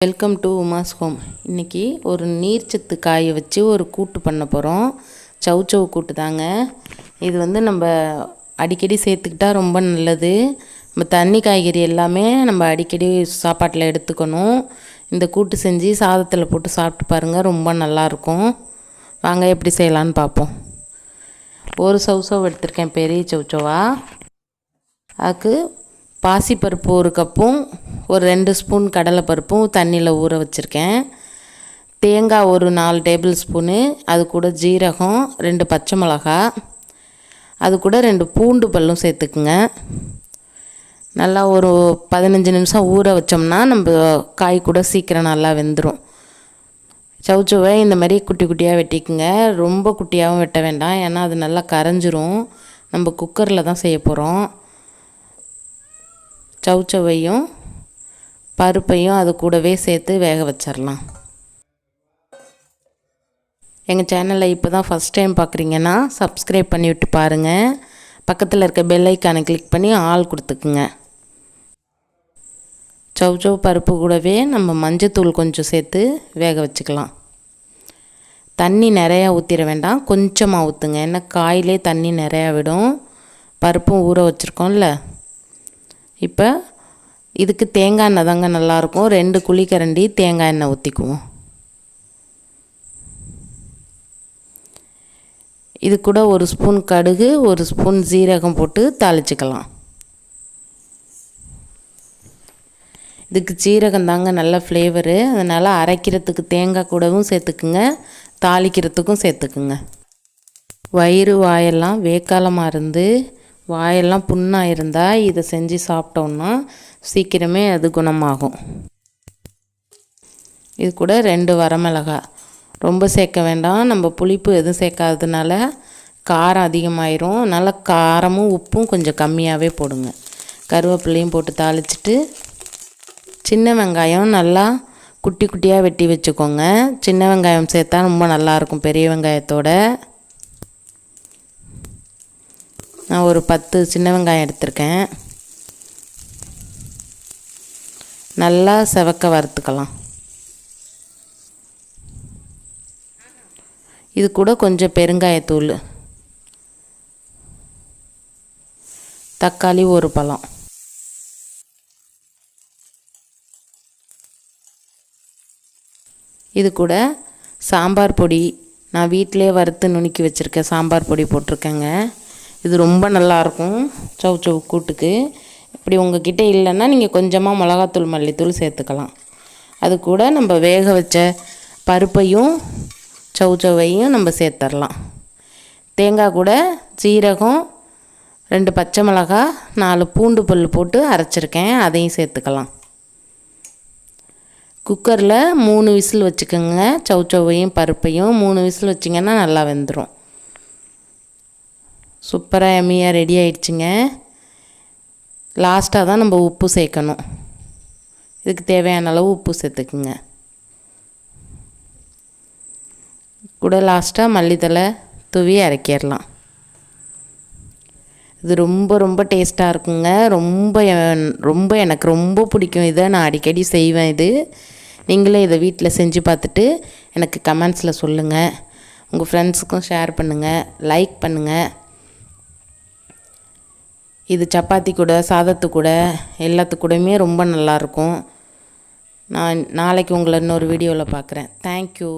Welcome to Uma's home. இன்றைக்கி ஒரு நீர்ச்சத்து காயை வச்சு ஒரு கூட்டு பண்ண போகிறோம். சவ் சவ் கூட்டு தாங்க. இது நம்ம அடிக்கடி சேர்த்துக்கிட்டா ரொம்ப நல்லது. நம்ம தண்ணி காய்கறி எல்லாமே நம்ம அடிக்கடி சாப்பாட்டில் எடுத்துக்கணும். இந்த கூட்டு செஞ்சு சாதத்தில் போட்டு சாப்பிட்டு பாருங்கள், ரொம்ப நல்லாயிருக்கும். வாங்க எப்படி செய்யலான்னு பார்ப்போம். ஒரு சவ் சவ் எடுத்திருக்கேன், பெரிய சவ் சவா. அதுக்கு பாசிப்பருப்பு ஒரு கப்பும் ஒரு 2 ஸ்பூன் கடலைப்பருப்பும் தண்ணியில் ஊற வச்சுருக்கேன். தேங்காய் ஒரு 4 டேபிள் ஸ்பூனு, அது கூட ஜீரகம் 2 பச்சை மிளகா, அது கூட 2 பூண்டு பல்லும் சேர்த்துக்குங்க. நல்லா ஒரு 15 நிமிஷம் ஊற வச்சோம்னா நம்ம காய் கூட சீக்கிரம் நல்லா வெந்துடும். சவுச்சவை இந்த மாதிரி குட்டி குட்டியாக வெட்டிக்குங்க. ரொம்ப குட்டியாகவும் வெட்ட வேண்டாம், ஏன்னா அது நல்லா கரைஞ்சிரும். நம்ம குக்கரில் தான் செய்ய போகிறோம். சவுச்சவையும் பருப்பையும் அது கூடவே சேர்த்து வேக வச்சிடலாம். எங்கள் சேனலில் இப்போ தான் ஃபஸ்ட் டைம் பார்க்குறீங்கன்னா சப்ஸ்கிரைப் பண்ணிவிட்டு பாருங்கள். பக்கத்தில் இருக்க பெல் ஐக்கானை கிளிக் பண்ணி ஆல் கொடுத்துக்குங்க. சவ் பருப்பு கூடவே நம்ம மஞ்சத்தூள் கொஞ்சம் சேர்த்து வேக வச்சுக்கலாம். தண்ணி நிறையா ஊற்றிட வேண்டாம், கொஞ்சமாக ஊற்றுங்க, ஏன்னா காயிலே தண்ணி நிறையா விடும். பருப்பும் ஊற வச்சுருக்கோம்ல. இப்போ இதுக்கு தேங்காய் எண்ணெய் தாங்க நல்லாயிருக்கும். 2 குழிக்கரண்டி தேங்காய் எண்ணெய் ஊற்றிக்குவோம். இது கூட 1 ஸ்பூன் கடுகு, 1 ஸ்பூன் ஜீரகம் போட்டு தாளிச்சிக்கலாம். இதுக்கு ஜீரகம் தாங்க நல்ல ஃப்ளேவரு, அதனால் அரைக்கிறதுக்கு தேங்காய் கூடவும் சேர்த்துக்குங்க, தாளிக்கிறதுக்கும் சேர்த்துக்குங்க. வயிறு வாயெல்லாம் வேக்காலமாக இருந்து வாயெல்லாம் புண்ணாக இருந்தால் இதை செஞ்சு சாப்பிட்டோன்னா சீக்கிரமே அது குணமாகும். இது கூட 2 வரமிளகாய், ரொம்ப சேர்க்க வேண்டாம், நம்ம புளிப்பு எதுவும் சேர்க்காததுனால காரம் அதிகமாயிரும். அதனால் காரமும் உப்பும் கொஞ்சம் கம்மியாகவே போடுங்க. கருவேப்பிலையும் போட்டு தாளிச்சிட்டு சின்ன வெங்காயம் நல்லா குட்டி குட்டியாக வெட்டி வச்சுக்கோங்க. சின்ன வெங்காயம் சேர்த்தா ரொம்ப நல்லாயிருக்கும் பெரிய வெங்காயத்தோட. நான் ஒரு 10 சின்ன வெங்காயம் எடுத்திருக்கேன். நல்லா செவக்க வறுத்துக்கலாம். இது கூட கொஞ்சம் பெருங்காயத்தூள், தக்காளி ஒரு பழம், இது கூட சாம்பார் பொடி, நான் வீட்டிலே வறுத்து நுணுக்கி வச்சுருக்கேன் சாம்பார் பொடி போட்டிருக்கேங்க. இது ரொம்ப நல்லாயிருக்கும் சவ் சவ் கூட்டுக்கு. இப்படி உங்ககிட்ட இல்லைன்னா நீங்கள் கொஞ்சமாக மிளகாத்தூள் மல்லித்தூள் சேர்த்துக்கலாம். அது கூட நம்ம வேக வச்ச பருப்பையும் சவ் சவையும் நம்ம சேர்த்துடலாம். தேங்காய் கூட ஜீரகம் 2 பச்சை மிளகா 4 பூண்டு பல் போட்டு அரைச்சிருக்கேன், அதையும் சேர்த்துக்கலாம். குக்கரில் 3 விசில் வச்சுக்கோங்க. சவ் சவையும் பருப்பையும் 3 விசில் வச்சிங்கன்னா நல்லா வெந்துடும். சூப்பராக எம்மியாக ரெடி ஆயிடுச்சுங்க. லாஸ்ட்டாக தான் நம்ம உப்பு சேர்க்கணும். இதுக்கு தேவையான அளவு உப்பு சேர்த்துக்குங்க. கூட லாஸ்ட்டாக மல்லித்தலை தூவி இறக்கிடலாம். இது ரொம்ப ரொம்ப டேஸ்ட்டாக இருக்குங்க. ரொம்ப எனக்கு ரொம்ப பிடிக்கும். இதை நான் அடிக்கடி செய்வேன். நீங்களே இதை வீட்டில் செஞ்சு பார்த்துட்டு எனக்கு கமெண்ட்ஸில் சொல்லுங்கள். உங்கள் ஃப்ரெண்ட்ஸுக்கும் ஷேர் பண்ணுங்கள், லைக் பண்ணுங்கள். இது சப்பாத்தி கூட சாதத்து கூட எல்லாத்துக்கூடயுமே ரொம்ப நல்லாயிருக்கும். நான் நாளைக்கு உங்களை இன்னொரு வீடியோவில் பார்க்குறேன். தேங்க்யூ.